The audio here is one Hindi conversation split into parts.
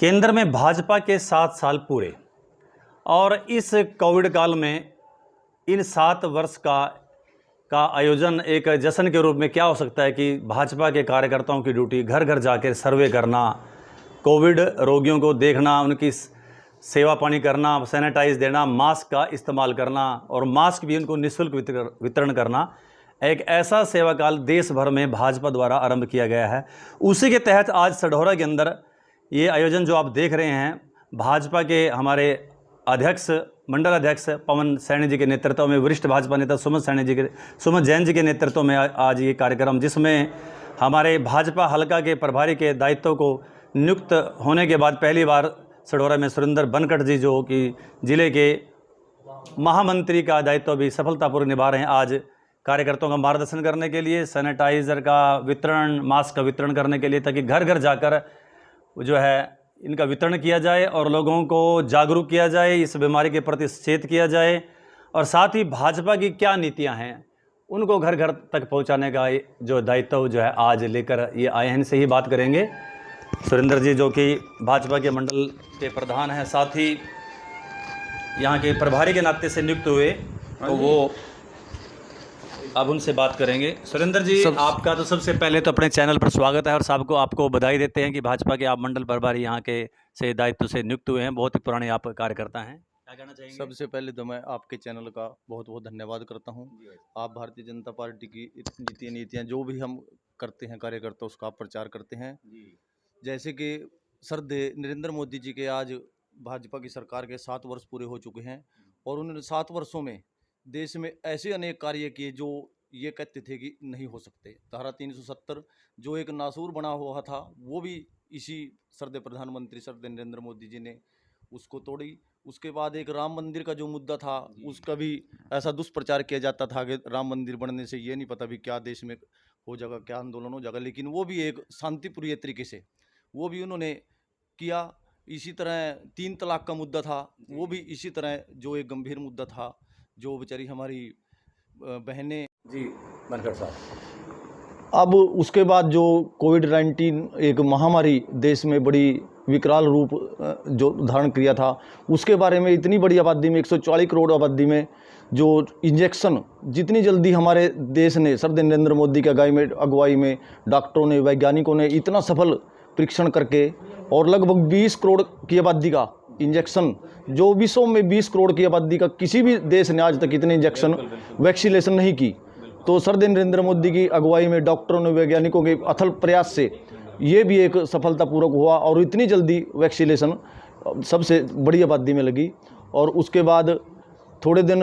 केंद्र में भाजपा के 7 साल पूरे और इस कोविड काल में इन 7 वर्ष का आयोजन एक जश्न के रूप में क्या हो सकता है कि भाजपा के कार्यकर्ताओं की ड्यूटी घर घर जाकर सर्वे करना, कोविड रोगियों को देखना, उनकी सेवा पानी करना, सैनिटाइज देना, मास्क का इस्तेमाल करना और मास्क भी उनको निःशुल्क वितरण करना। एक ऐसा सेवा काल देश भर में भाजपा द्वारा आरंभ किया गया है। उसी के तहत आज सढौरा के अंदर ये आयोजन जो आप देख रहे हैं, भाजपा के हमारे अध्यक्ष, मंडल अध्यक्ष पवन सैनी जी के नेतृत्व में, वरिष्ठ भाजपा नेता सुमत जैन जी के नेतृत्व में आज ये कार्यक्रम, जिसमें हमारे भाजपा हलका के प्रभारी के दायित्व को नियुक्त होने के बाद पहली बार सढौरा में सुरेंद्र बनकट जी, जो कि जिले के महामंत्री का दायित्व भी सफलतापूर्वक निभा रहे हैं, आज कार्यकर्ताओं का मार्गदर्शन करने के लिए, सैनिटाइज़र का वितरण, मास्क का वितरण करने के लिए, ताकि घर घर जाकर जो है इनका वितरण किया जाए और लोगों को जागरूक किया जाए, इस बीमारी के प्रति सचेत किया जाए और साथ ही भाजपा की क्या नीतियां हैं उनको घर घर तक पहुंचाने का जो दायित्व जो है आज लेकर ये आए हैं। इनसे ही बात करेंगे सुरेंद्र जी, जो कि भाजपा के मंडल के प्रधान हैं, साथ ही यहाँ के प्रभारी के नाते से नियुक्त हुए, तो वो अब उनसे बात करेंगे। सुरेंद्र जी, आपका तो सबसे पहले तो अपने चैनल पर स्वागत है और सबको आपको बधाई देते हैं कि भाजपा के आप मंडल प्रभारी यहाँ के से दायित्व से नियुक्त हुए हैं। बहुत ही पुराने आप कार्यकर्ता हैं, क्या कहना चाहेंगे? सबसे पहले तो मैं आपके चैनल का बहुत बहुत धन्यवाद करता हूँ। आप भारतीय जनता पार्टी की नीतियाँ जो भी हम करते हैं कार्यकर्ता, उसका आप प्रचार करते हैं। जैसे कि श्रद्धेय नरेंद्र मोदी जी के आज भाजपा की सरकार के 7 वर्ष पूरे हो चुके हैं और उन्होंने 7 वर्षों में देश में ऐसे अनेक कार्य किए जो ये कहते थे कि नहीं हो सकते। धारा 370 जो एक नासूर बना हुआ था, वो भी इसी श्रद्धेय प्रधानमंत्री श्रद्धेय नरेंद्र मोदी जी ने उसको तोड़ी। उसके बाद एक राम मंदिर का जो मुद्दा था, उसका भी ऐसा दुष्प्रचार किया जाता था कि राम मंदिर बनने से ये नहीं पता भी क्या देश में हो जाएगा, क्या आंदोलन हो जाएगा, लेकिन वो भी एक शांतिप्रिय तरीके से वो भी उन्होंने किया। इसी तरह 3 तलाक का मुद्दा था, वो भी इसी तरह जो एक गंभीर मुद्दा था, जो बेचारी हमारी बहनें जी बनकट साहब। अब उसके बाद जो कोविड-19 एक महामारी देश में बड़ी विकराल रूप जो धारण किया था, उसके बारे में इतनी बड़ी आबादी में 140 करोड़ आबादी में जो इंजेक्शन जितनी जल्दी हमारे देश ने श्रद्धेय नरेंद्र मोदी की अगुवाई में डॉक्टरों ने, वैज्ञानिकों ने इतना सफल परीक्षण करके और लगभग 20 करोड़ की आबादी का इंजेक्शन, जो विश्व में 20 करोड़ की आबादी का किसी भी देश ने आज तक इतने इंजेक्शन वैक्सीनेशन नहीं की। तो श्रद्धेय नरेंद्र मोदी की अगुवाई में डॉक्टरों ने, वैज्ञानिकों के अथल प्रयास से ये भी एक सफलतापूर्वक हुआ और इतनी जल्दी वैक्सीनेशन सबसे बड़ी आबादी में लगी। और उसके बाद थोड़े दिन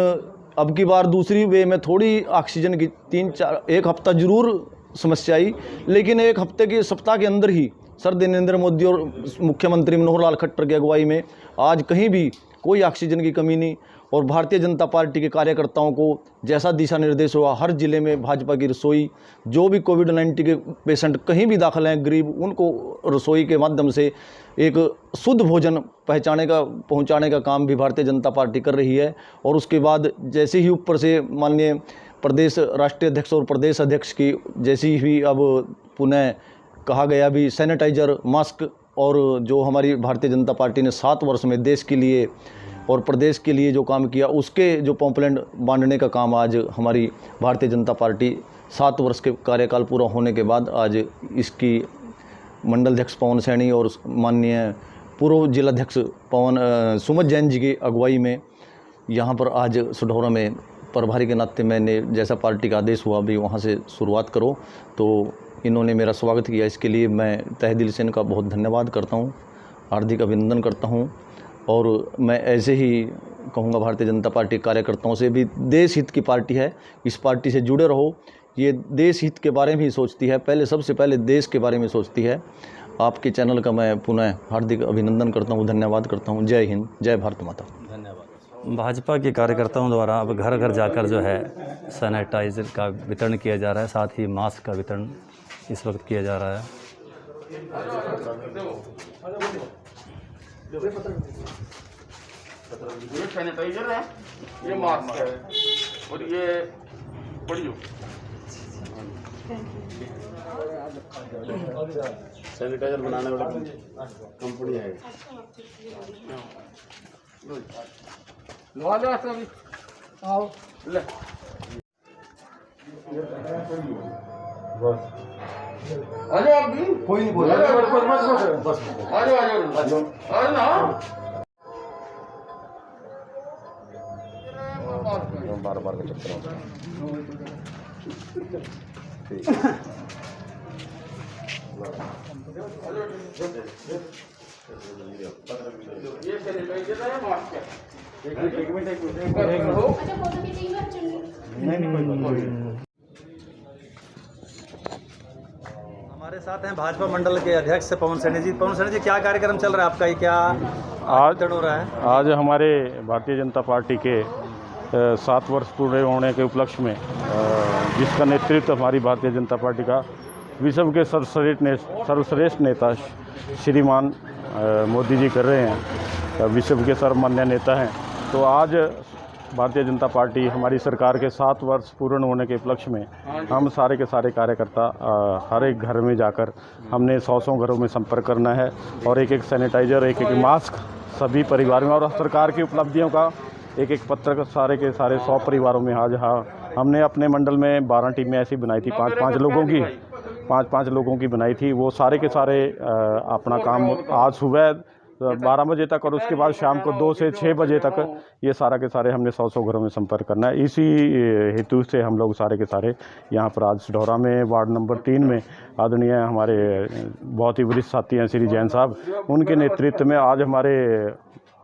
अब की बार दूसरी वे में थोड़ी ऑक्सीजन की 1 हफ्ता जरूर समस्या आई, लेकिन 1 हफ्ते के सप्ताह के अंदर ही श्रद्धेय नरेंद्र मोदी और मुख्यमंत्री मनोहर लाल खट्टर की अगुवाई में आज कहीं भी कोई ऑक्सीजन की कमी नहीं। और भारतीय जनता पार्टी के कार्यकर्ताओं को जैसा दिशा निर्देश हुआ, हर जिले में भाजपा की रसोई, जो भी कोविड-19 के पेशेंट कहीं भी दाखिल हैं गरीब, उनको रसोई के माध्यम से एक शुद्ध भोजन पहुंचाने का काम भी भारतीय जनता पार्टी कर रही है। और उसके बाद जैसे ही ऊपर से माननीय प्रदेश राष्ट्रीय अध्यक्ष और प्रदेश अध्यक्ष की जैसी ही अब पुनः कहा गया भी सैनिटाइज़र, मास्क, और जो हमारी भारतीय जनता पार्टी ने 7 वर्ष में देश के लिए और प्रदेश के लिए जो काम किया, उसके जो पॉम्पलेट बांटने का काम आज हमारी भारतीय जनता पार्टी 7 वर्ष के कार्यकाल पूरा होने के बाद आज इसकी मंडल अध्यक्ष पवन सैनी और माननीय पूर्व जिलाध्यक्ष सुमत जैन जी की अगुवाई में यहाँ पर आज सढौरा में प्रभारी के नाते मैंने जैसा पार्टी का आदेश हुआ भी वहाँ से शुरुआत करो, तो इन्होंने मेरा स्वागत किया। इसके लिए मैं तहे दिल से इनका बहुत धन्यवाद करता हूँ, हार्दिक अभिनंदन करता हूँ। और मैं ऐसे ही कहूँगा भारतीय जनता पार्टी कार्यकर्ताओं से भी, देश हित की पार्टी है, इस पार्टी से जुड़े रहो। ये देश हित के बारे में ही सोचती है, सबसे पहले देश के बारे में सोचती है। आपके चैनल का मैं पुनः हार्दिक अभिनंदन करता हूँ, धन्यवाद करता हूँ। जय हिंद, जय भारत माता। धन्यवाद। भाजपा के कार्यकर्ताओं द्वारा अब घर घर जाकर जो है सैनिटाइज़र का वितरण किया जा रहा है, साथ ही मास्क का वितरण इस वक्त किया जा रहा है। ये सैनिटाइजर है, ये मास्क है और ये बड़ी सैनिटाइजर बनाने वाली कंपनी है। लो आओ ले बस आ जाओ आप भी कोई नहीं बोल बस आ जाओ ना बार बार का चक्कर ये सैनिटाइजर है मास्क है। एक मिनट हमारे साथ हैं भाजपा मंडल के अध्यक्ष पवन सैनी जी। पवन सैनी जी, क्या कार्यक्रम चल रहा है आपका, ये क्या आज हो रहा है? आज हमारे भारतीय जनता पार्टी के 7 वर्ष पूरे होने के उपलक्ष्य में जिसका नेतृत्व हमारी भारतीय जनता पार्टी का विश्व के सर्वश्रेष्ठ नेता श्रीमान मोदी जी कर रहे हैं, विश्व के सर्वमान्य नेता हैं। तो आज भारतीय जनता पार्टी हमारी सरकार के 7 वर्ष पूर्ण होने के उपलक्ष्य में हम सारे के सारे कार्यकर्ता हर एक घर में जाकर हमने 100 घरों में संपर्क करना है और एक सैनिटाइजर, एक मास्क सभी परिवार में, और सरकार की उपलब्धियों का एक पत्र सारे के सारे 100 परिवारों में। आज हाँ, हमने अपने मंडल में 12 टीमें ऐसी बनाई थी, 5-5 लोगों की बनाई थी। वो सारे के सारे अपना काम आज सुबह 12 बजे तक और उसके बाद शाम को 2 से 6 बजे तक ये सारा के सारे हमने 100 घरों में संपर्क करना है। इसी हेतु से हम लोग सारे के सारे यहाँ पर आज ढौरा में वार्ड नंबर 3 में आदरणीय हमारे बहुत ही वरिष्ठ साथी हैं श्री जैन साहब, उनके नेतृत्व में आज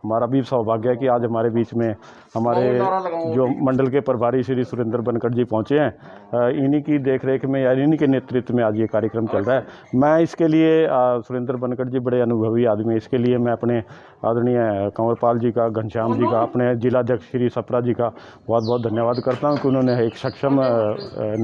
हमारा भी सौभाग्य है कि आज हमारे बीच में हमारे जो मंडल के प्रभारी श्री सुरेंद्र बनकर जी पहुँचे हैं। इन्हीं की देखरेख में या इन्हीं के नेतृत्व में आज ये कार्यक्रम चल रहा है। मैं इसके लिए सुरेंद्र बनकर जी बड़े अनुभवी आदमी हैं, इसके लिए मैं अपने आदरणीय कंवरपाल जी का, घनश्याम जी का, अपने जिलाध्यक्ष श्री सप्रा जी का बहुत बहुत धन्यवाद करता हूँ कि उन्होंने एक सक्षम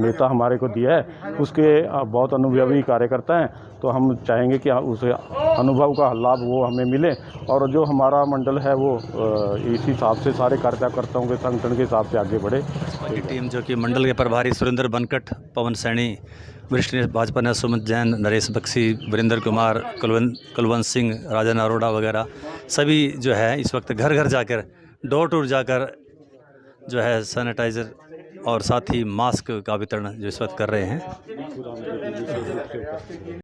नेता हमारे को दिया है। उसके बहुत अनुभवी कार्यकर्ता हैं, तो हम चाहेंगे कि उस अनुभव का लाभ वो हमें मिले और जो हमारा मंडल है वो इस हिसाब से सारे कार्यकर्ताओं के संगठन के हिसाब से आगे बढ़े। की टीम जो कि मंडल के प्रभारी सुरेंद्र बनकट, पवन सैनी, वरिष्ठ भाजपा ने सुमित जैन, नरेश बख्शी, वीरेंद्र कुमार, कुलवंत सिंह, राजन अरोड़ा वगैरह सभी जो है इस वक्त घर घर जाकर, डोर टू जाकर जो है सैनिटाइज़र और साथ ही मास्क का वितरण जो इस वक्त कर रहे हैं।